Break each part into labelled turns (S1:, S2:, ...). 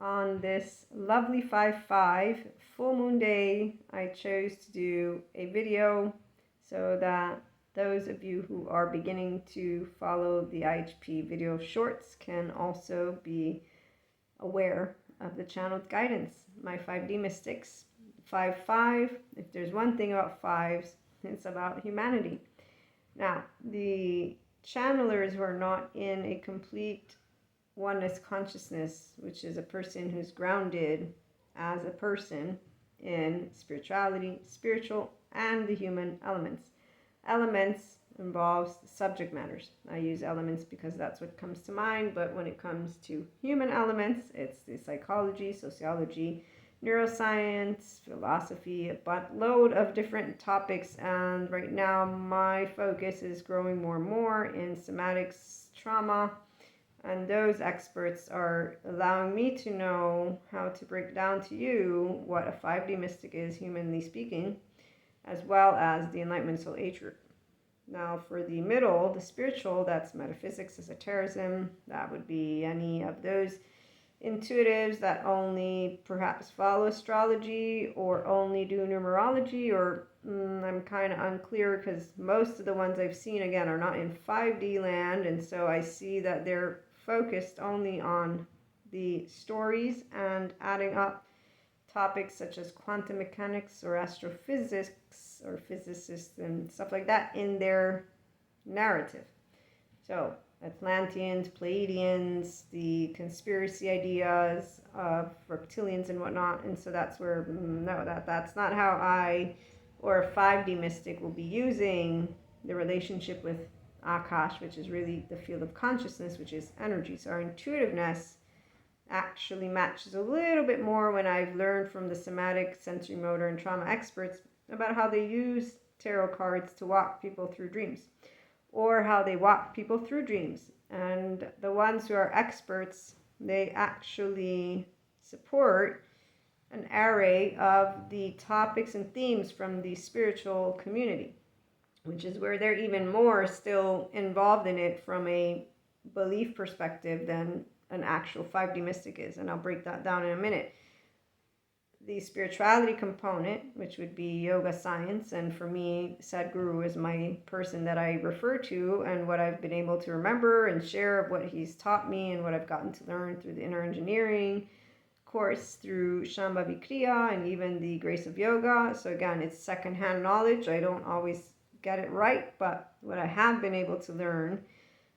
S1: On this lovely 5/5 full moon day, I chose to do a video so that those of you who are beginning to follow the IHP video shorts can also be aware of the channeled guidance. My 5D mystics, 5/5, if there's one thing about fives, it's about humanity. Now, the channelers who are not in a complete oneness consciousness, which is a person who's grounded as a person in spirituality, spiritual, and the human elements. Elements involves subject matters. I use elements because that's what comes to mind, but when it comes to human elements, it's the psychology, sociology, neuroscience, philosophy, a buttload of different topics, and right now my focus is growing more and more in somatics, trauma, and those experts are allowing me to know how to break down to you what a 5D mystic is, humanly speaking, as well as the Enlightenment Soul Age group. Now, for the middle, the spiritual, that's metaphysics, esotericism, that would be any of those intuitives that only perhaps follow astrology or only do numerology, or I'm kind of unclear because most of the ones I've seen, again, are not in 5D land, and so I see that they're focused only on the stories and adding up topics such as quantum mechanics or astrophysics or physicists and stuff like that in their narrative. So Atlanteans, Pleiadians, the conspiracy ideas of reptilians and whatnot, and so that's where, no, that's not how I or a 5D mystic will be using the relationship with Akash, which is really the field of consciousness, which is energy. So our intuitiveness actually matches a little bit more when I've learned from the somatic, sensory motor, and trauma experts about how they use tarot cards to walk people through dreams, or how they walk people through dreams. And the ones who are experts, they actually support an array of the topics and themes from the spiritual community, which is where they're even more still involved in it from a belief perspective than an actual 5D mystic is. And I'll break that down in a minute. The spirituality component, which would be yoga science, and for me, Sadhguru is my person that I refer to, and what I've been able to remember and share of what he's taught me and what I've gotten to learn through the inner engineering course, through Shambhavi Kriya, and even the Grace of Yoga. So again, it's secondhand knowledge. I don't always get it right, but what I have been able to learn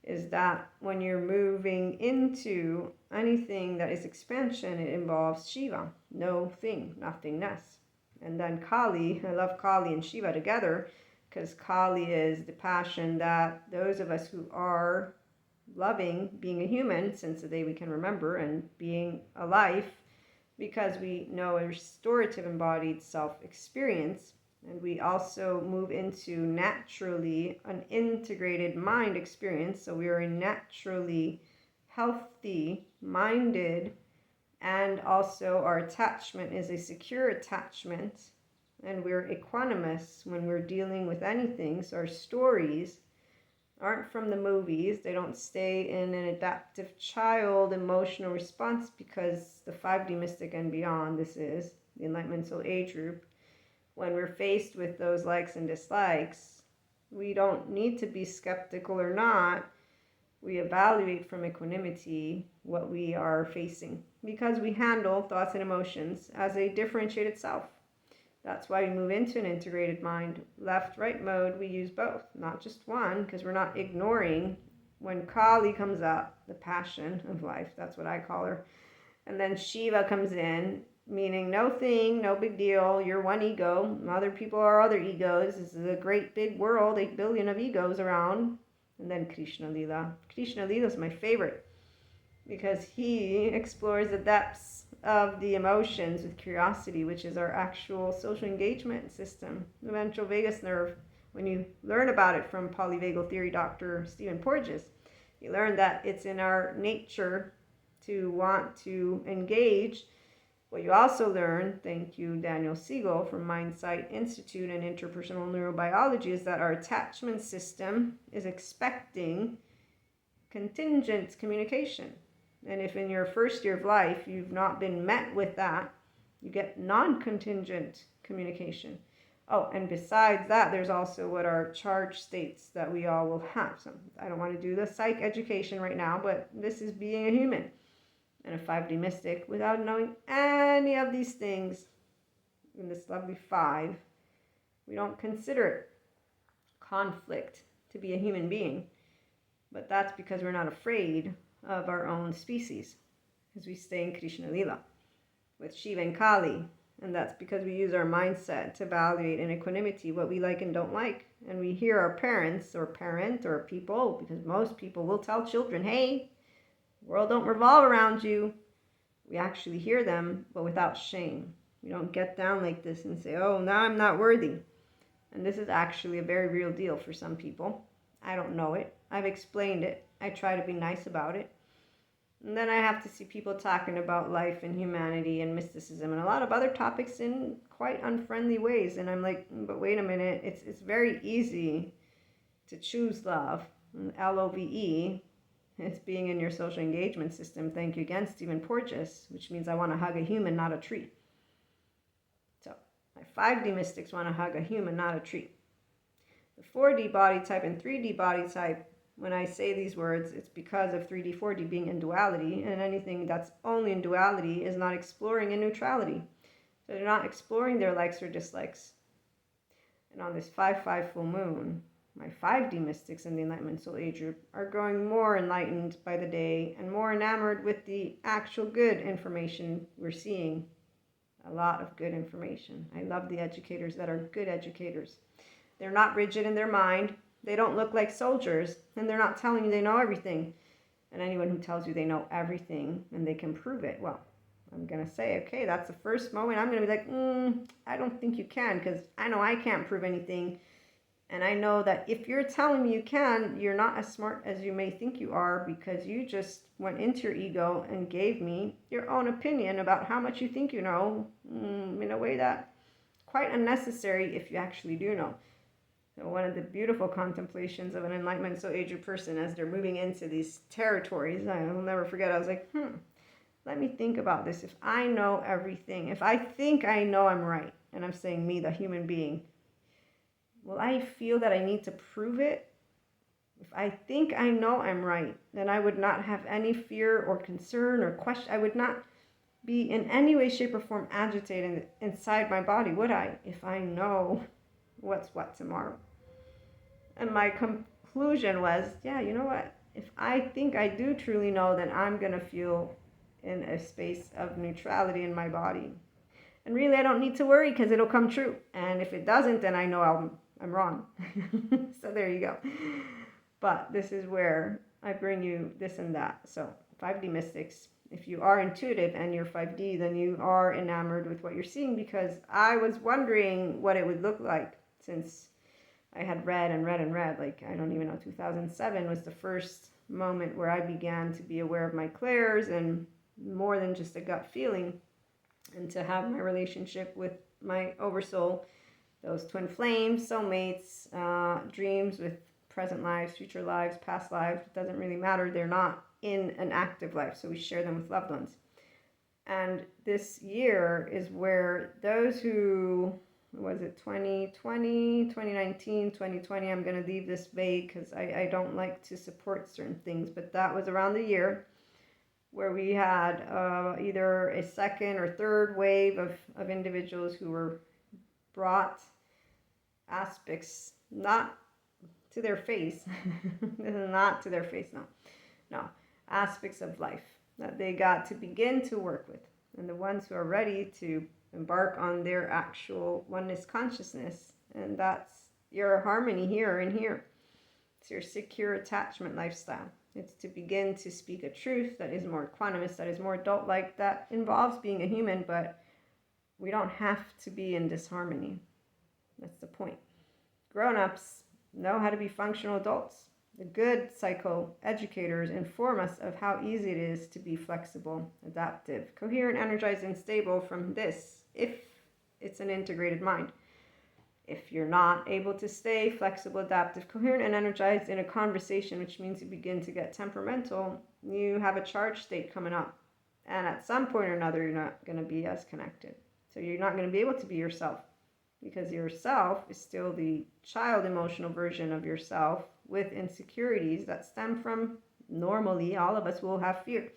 S1: is that when you're moving into anything that is expansion, it involves Shiva, no thing, nothingness. And then Kali, I love Kali and Shiva together, because Kali is the passion that those of us who are loving being a human, since the day we can remember, and being a life, because we know a restorative embodied self-experience. And we also move into naturally an integrated mind experience. So we are a naturally healthy minded, and also our attachment is a secure attachment. And we're equanimous when we're dealing with anything. So our stories aren't from the movies. They don't stay in an adaptive child emotional response, because the 5D mystic and beyond, this is the Enlightenment Soul Age group, when we're faced with those likes and dislikes, we don't need to be skeptical or not. We evaluate from equanimity what we are facing, because we handle thoughts and emotions as a differentiated self. That's why we move into an integrated mind. Left-right mode, we use both, not just one, because we're not ignoring when Kali comes up, the passion of life, that's what I call her. And then Shiva comes in, meaning no thing, no big deal, you're one ego, other people are other egos, this is a great big world, 8 billion of egos around. And then Krishna Lila. Krishna Lila is my favorite, because he explores the depths of the emotions with curiosity, which is our actual social engagement system, the ventral vagus nerve. When you learn about it from polyvagal theory Dr. Stephen Porges, you learn that it's in our nature to want to engage. What you also learn, thank you Daniel Siegel from Mindsight Institute and Interpersonal Neurobiology, is that our attachment system is expecting contingent communication. And if in your first year of life you've not been met with that, you get non-contingent communication. Oh, and besides that, there's also what our charge states that we all will have. So I don't want to do the psych education right now, but this is being a human and a 5D mystic without knowing any of these things in this lovely 5. We don't consider it conflict to be a human being, but that's because we're not afraid of our own species, because we stay in Krishna Lila with Shiva and Kali. And that's because we use our mindset to evaluate in equanimity what we like and don't like. And we hear our parents or parent or people, because most people will tell children, hey, the world don't revolve around you. We actually hear them, but without shame. We don't get down like this and say, oh, now I'm not worthy. And this is actually a very real deal for some people. I don't know it. I've explained it. I try to be nice about it. And then I have to see people talking about life and humanity and mysticism and a lot of other topics in quite unfriendly ways. And I'm like, but wait a minute, it's very easy to choose love. LOVE, it's being in your social engagement system. Thank you again, Stephen Porges, which means I want to hug a human, not a tree. So my 5D mystics want to hug a human, not a tree. The 4D body type and 3D body type, when I say these words, it's because of 3D, 4D being in duality, and anything that's only in duality is not exploring in neutrality. So they're not exploring their likes or dislikes. And on this 5-5 full moon, my 5D mystics in the Enlightenment Soul Age group are growing more enlightened by the day and more enamored with the actual good information we're seeing. A lot of good information. I love the educators that are good educators. They're not rigid in their mind. They don't look like soldiers, and they're not telling you they know everything. And anyone who tells you they know everything and they can prove it, well, I'm going to say, okay, that's the first moment I'm going to be like, I don't think you can, because I know I can't prove anything. And I know that if you're telling me you can, you're not as smart as you may think you are, because you just went into your ego and gave me your own opinion about how much you think you know, in a way that's quite unnecessary if you actually do know. So one of the beautiful contemplations of an Enlightenment Soul Age person as they're moving into these territories, I will never forget, I was like, let me think about this. If I know everything, if I think I know I'm right, and I'm saying me, the human being, will I feel that I need to prove it? If I think I know I'm right, then I would not have any fear or concern or question. I would not be in any way, shape, or form agitated inside my body, would I? If I know what's what tomorrow. And my conclusion was, yeah, you know what? If I think I do truly know, then I'm going to feel in a space of neutrality in my body. And really, I don't need to worry, because it'll come true. And if it doesn't, then I know I'm wrong. So there you go. But this is where I bring you this and that. So 5D mystics, if you are intuitive and you're 5D, then you are enamored with what you're seeing, because I was wondering what it would look like, since I had read and read and read. Like, I don't even know, 2007 was the first moment where I began to be aware of my clairs and more than just a gut feeling, and to have my relationship with my oversoul, those twin flames, soulmates, dreams with present lives, future lives, past lives. It doesn't really matter. They're not in an active life, so we share them with loved ones. And this year is where those who, was it 2020, 2019, 2020, I'm going to leave this vague because I don't like to support certain things, but that was around the year where we had either a second or third wave of individuals who were brought aspects, not to their face, not to their face, no, aspects of life that they got to begin to work with. And the ones who are ready to embark on their actual oneness consciousness, and that's your harmony here and here. It's your secure attachment lifestyle. It's to begin to speak a truth that is more equanimous, that is more adult-like, that involves being a human, but we don't have to be in disharmony. That's the point. Grown-ups know how to be functional adults. The good psycho-educators inform us of how easy it is to be flexible, adaptive, coherent, energized, and stable from this, if it's an integrated mind. If you're not able to stay flexible, adaptive, coherent, and energized in a conversation, which means you begin to get temperamental, you have a charged state coming up. And at some point or another, you're not going to be as connected. So you're not going to be able to be yourself, because yourself is still the child emotional version of yourself with insecurities that stem from, normally, all of us will have fear.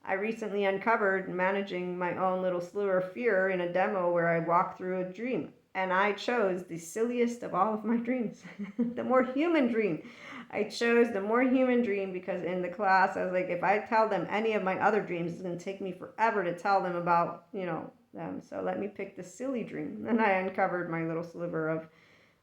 S1: I recently uncovered managing my own little sliver of fear in a demo where I walked through a dream. And I chose the silliest of all of my dreams, the more human dream. I chose the more human dream because in the class, I was like, if I tell them any of my other dreams, it's going to take me forever to tell them about, them. So let me pick the silly dream. And I uncovered my little sliver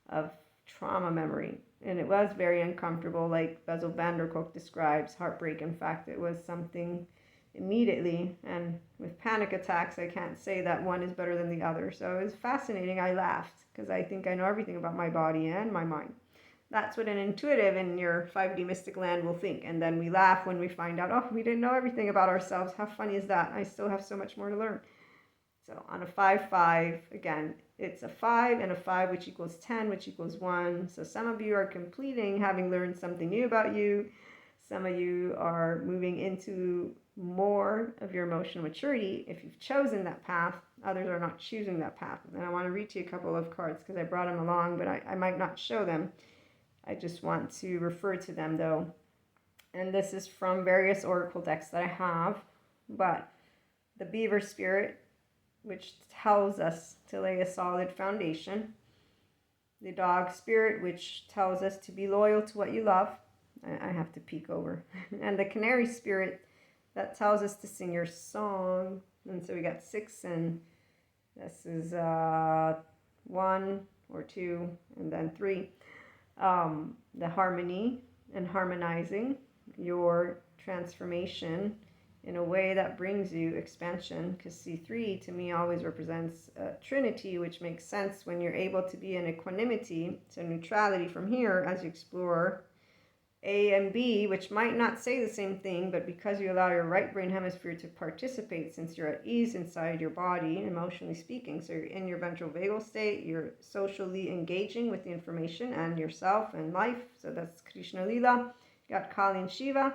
S1: of trauma memory. And it was very uncomfortable, like Bessel van der Kolk describes, heartbreak. In fact, it was something immediately, and with panic attacks, I can't say that one is better than the other. So it was fascinating. I laughed because I think I know everything about my body and my mind. That's what an intuitive in your 5D mystic land will think. And then we laugh when we find out, oh, we didn't know everything about ourselves. How funny is that? I still have so much more to learn. So on a 5-5, again, it's a 5 and a 5, which equals 10, which equals 1. So some of you are completing, having learned something new about you. Some of you are moving into more of your emotional maturity if you've chosen that path. Others are not choosing that path. And I want to read to you a couple of cards because I brought them along, but I might not show them. I just want to refer to them though. And this is from various oracle decks that I have. But the beaver spirit, which tells us to lay a solid foundation. The dog spirit, which tells us to be loyal to what you love. I have to peek over. And the canary spirit, that tells us to sing your song. And so we got 6, and this is 1 or 2, and then 3. The harmony and harmonizing your transformation in a way that brings you expansion, because C3 to me always represents Trinity, which makes sense when you're able to be in equanimity, so neutrality from here as you explore A and B, which might not say the same thing, but because you allow your right brain hemisphere to participate, since you're at ease inside your body, emotionally speaking, so you're in your ventral vagal state, you're socially engaging with the information and yourself and life, so that's Krishna Lila. You got Kali and Shiva.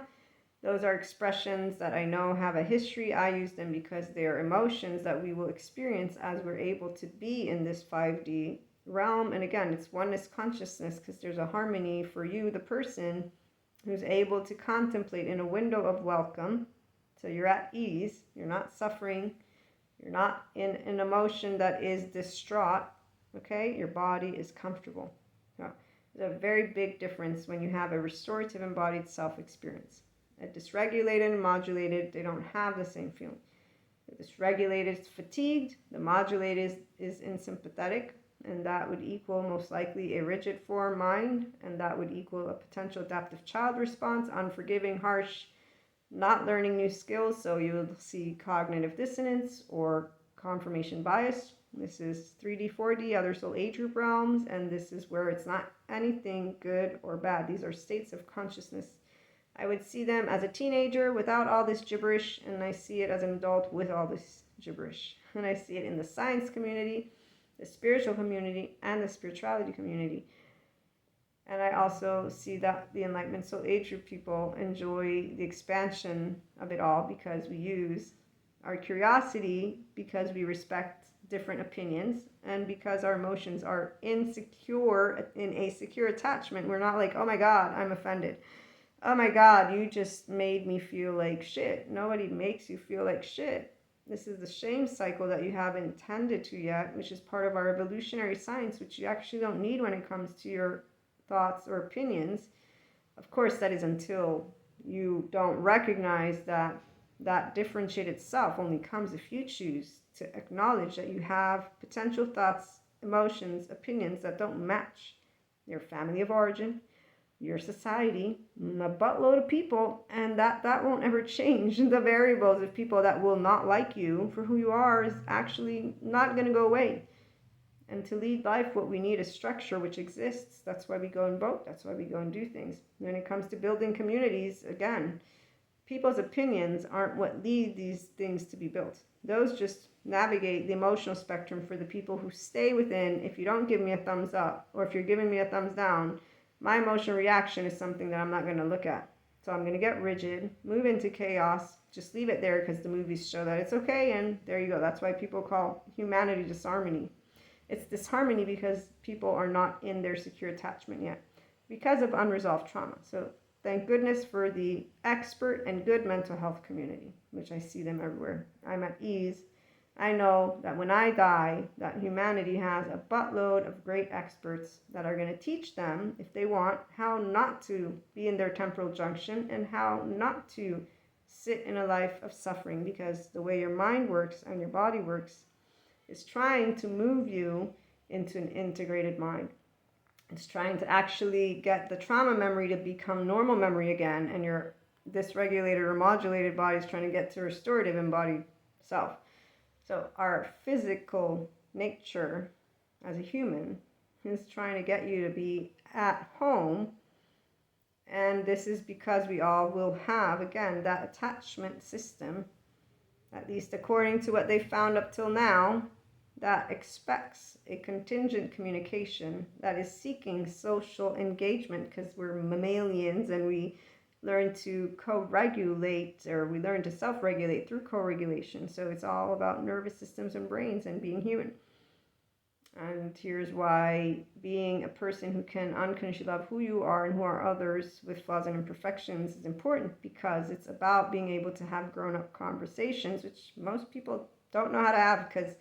S1: Those are expressions that I know have a history. I use them because they are emotions that we will experience as we're able to be in this 5D realm. And again, it's oneness consciousness, because there's a harmony for you, the person who's able to contemplate in a window of welcome. So you're at ease, you're not suffering, you're not in an emotion that is distraught, okay? Your body is comfortable. So there's a very big difference when you have a restorative embodied self-experience. A dysregulated and modulated, they don't have the same feeling. The dysregulated is fatigued, the modulated is in sympathetic, and that would equal most likely a rigid form mind, and that would equal a potential adaptive child response, unforgiving, harsh, not learning new skills. So you will see cognitive dissonance or confirmation bias. This is 3D, 4D, other soul age group realms, and this is where it's not anything good or bad. These are states of consciousness. I would see them as a teenager without all this gibberish, and I see it as an adult with all this gibberish. And I see it in the science community, the spiritual community, and the spirituality community. And I also see that the Enlightenment Soul Age group people enjoy the expansion of it all, because we use our curiosity, because we respect different opinions, and because our emotions are insecure, in a secure attachment. We're not like, oh my God, I'm offended. Oh my God, you just made me feel like shit. Nobody makes you feel like shit. This is the shame cycle that you haven't tended to yet, which is part of our evolutionary science, which you actually don't need when it comes to your thoughts or opinions. Of course, that is until you don't recognize that that differentiated self only comes if you choose to acknowledge that you have potential thoughts, emotions, opinions that don't match your family of origin, your society, a buttload of people, and that won't ever change. The variables of people that will not like you for who you are is actually not going to go away. And to lead life, what we need is structure, which exists. That's why we go and vote. That's why we go and do things. When it comes to building communities, again, people's opinions aren't what lead these things to be built. Those just navigate the emotional spectrum for the people who stay within. If you don't give me a thumbs up, or if you're giving me a thumbs down, my emotional reaction is something that I'm not going to look at. So I'm going to get rigid, move into chaos, just leave it there because the movies show that it's okay, and there you go. That's why people call humanity disharmony. It's disharmony because people are not in their secure attachment yet because of unresolved trauma. So thank goodness for the expert and good mental health community, which I see them everywhere. I'm at ease. I know that when I die, that humanity has a buttload of great experts that are going to teach them, if they want, how not to be in their temporal junction and how not to sit in a life of suffering, because the way your mind works and your body works is trying to move you into an integrated mind. It's trying to actually get the trauma memory to become normal memory again, and your dysregulated or modulated body is trying to get to restorative embodied self. So our physical nature as a human is trying to get you to be at home, and this is because we all will have, again, that attachment system, at least according to what they found up till now, that expects a contingent communication, that is seeking social engagement, because we're mammalians and we learn to co-regulate, or we learn to self-regulate through co-regulation. So it's all about nervous systems and brains and being human. And here's why being a person who can unconditionally love who you are and who are others with flaws and imperfections is important, because it's about being able to have grown-up conversations, which most people don't know how to have because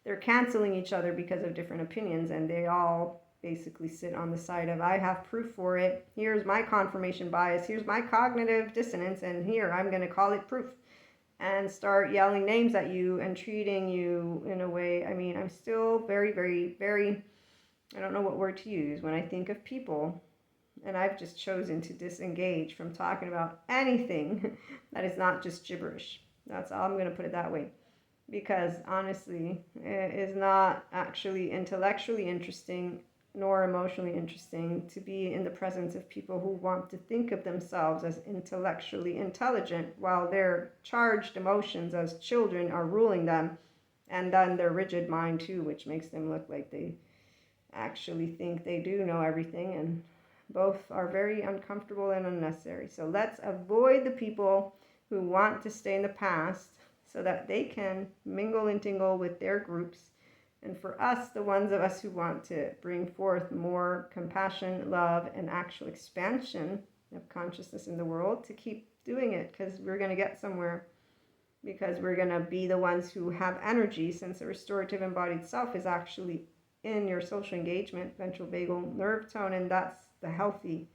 S1: they're canceling each other because of different opinions, and they all basically sit on the side of, I have proof for it, here's my confirmation bias, here's my cognitive dissonance, and here I'm going to call it proof, and start yelling names at you and treating you in a way. I mean, I'm still very, very, very, I don't know what word to use when I think of people, and I've just chosen to disengage from talking about anything that is not just gibberish. That's all, I'm going to put it that way. Because honestly, it is not actually intellectually interesting nor emotionally interesting to be in the presence of people who want to think of themselves as intellectually intelligent while their charged emotions as children are ruling them, and then their rigid mind too, which makes them look like they actually think they do know everything, and both are very uncomfortable and unnecessary. So let's avoid the people who want to stay in the past so that they can mingle and tingle with their groups. And for us, the ones of us who want to bring forth more compassion, love, and actual expansion of consciousness in the world, to keep doing it, because we're going to get somewhere, because we're going to be the ones who have energy, since the restorative embodied self is actually in your social engagement, ventral vagal nerve tone, and that's the healthy.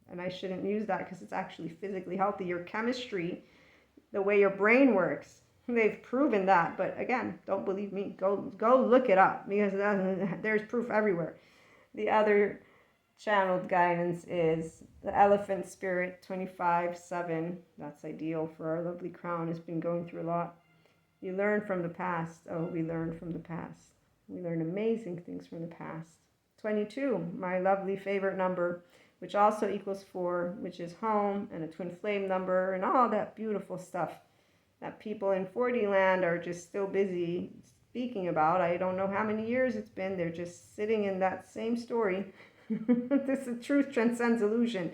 S1: And I shouldn't use that because it's actually physically healthy. Your chemistry, the way your brain works, they've proven that. But again, don't believe me. Go look it up, because there's proof everywhere. The other channeled guidance is the elephant spirit 25/7. That's ideal for our lovely crown. Has been going through a lot. You learn from the past. Oh, we learn from the past. We learn amazing things from the past. 22, my lovely favorite number, which also equals 4, which is home, and a twin flame number, and all that beautiful stuff that people in 4D land are just still busy speaking about. I don't know how many years it's been. They're just sitting in that same story. This is truth transcends illusion.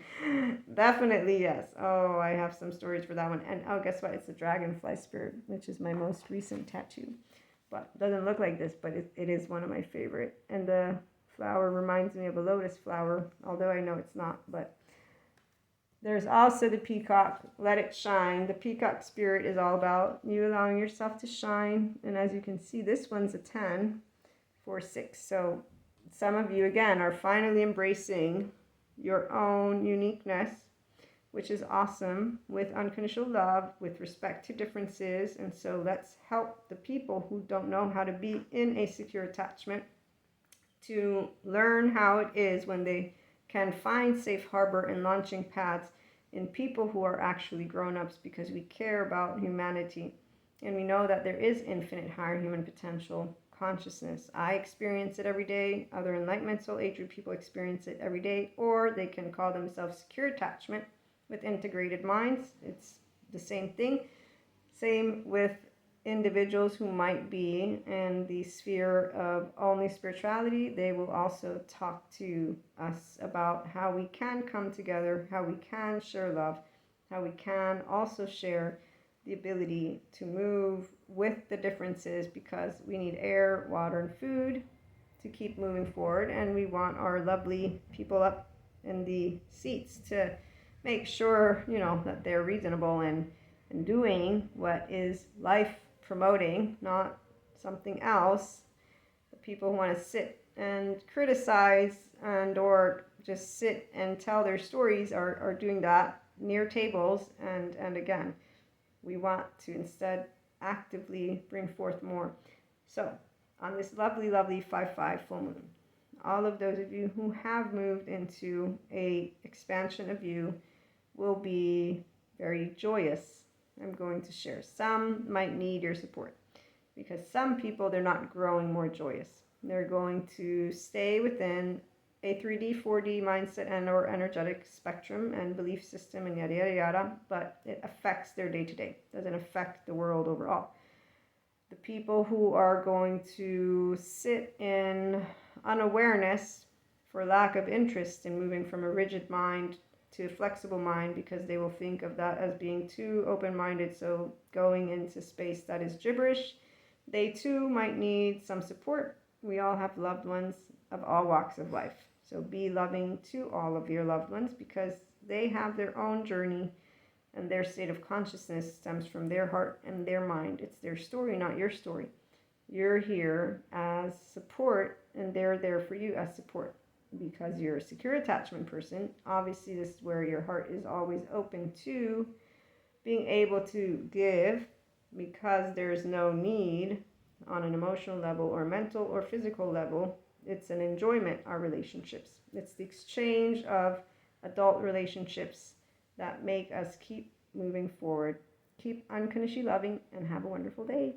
S1: Definitely, yes. Oh, I have some stories for that one. And oh, guess what? It's a dragonfly spirit, which is my most recent tattoo. But it doesn't look like this, but it is one of my favorite. And the flower reminds me of a lotus flower, although I know it's not. But there's also the peacock, let it shine. The peacock spirit is all about you allowing yourself to shine. And as you can see, this one's a 10, 4, 6. So some of you, again, are finally embracing your own uniqueness, which is awesome, with unconditional love, with respect to differences. And so let's help the people who don't know how to be in a secure attachment to learn how it is when they can find safe harbor and launching pads in people who are actually grown-ups, because we care about humanity and we know that there is infinite higher human potential consciousness. I experience it every day. Other Enlightenment soul age group people experience it every day, or they can call themselves secure attachment with integrated minds. It's the same thing. Same with individuals who might be in the sphere of only spirituality. They will also talk to us about how we can come together, how we can share love, how we can also share the ability to move with the differences, because we need air, water, and food to keep moving forward. And we want our lovely people up in the seats to make sure, that they're reasonable and doing what is life promoting, not something else. The people who want to sit and criticize and or just sit and tell their stories are doing that near tables. And again, we want to instead actively bring forth more. So on this lovely, lovely 5/5 full moon, all of those of you who have moved into a expansion of you will be very joyous. I'm going to share. Some might need your support, because some people, they're not growing more joyous. They're going to stay within a 3D, 4D mindset and or energetic spectrum and belief system and yada, yada, yada, but it affects their day-to-day. It doesn't affect the world overall. The people who are going to sit in unawareness for lack of interest in moving from a rigid mind to a flexible mind, because they will think of that as being too open-minded, so going into space that is gibberish, they too might need some support. We all have loved ones of all walks of life, so be loving to all of your loved ones, because they have their own journey, and their state of consciousness stems from their heart and their mind. It's their story, not your story. You're here as support, and they're there for you as support. Because you're a secure attachment person, obviously this is where your heart is always open to being able to give, because there's no need on an emotional level or mental or physical level. It's an enjoyment, our relationships. It's the exchange of adult relationships that make us keep moving forward. Keep unconditionally loving, and have a wonderful day.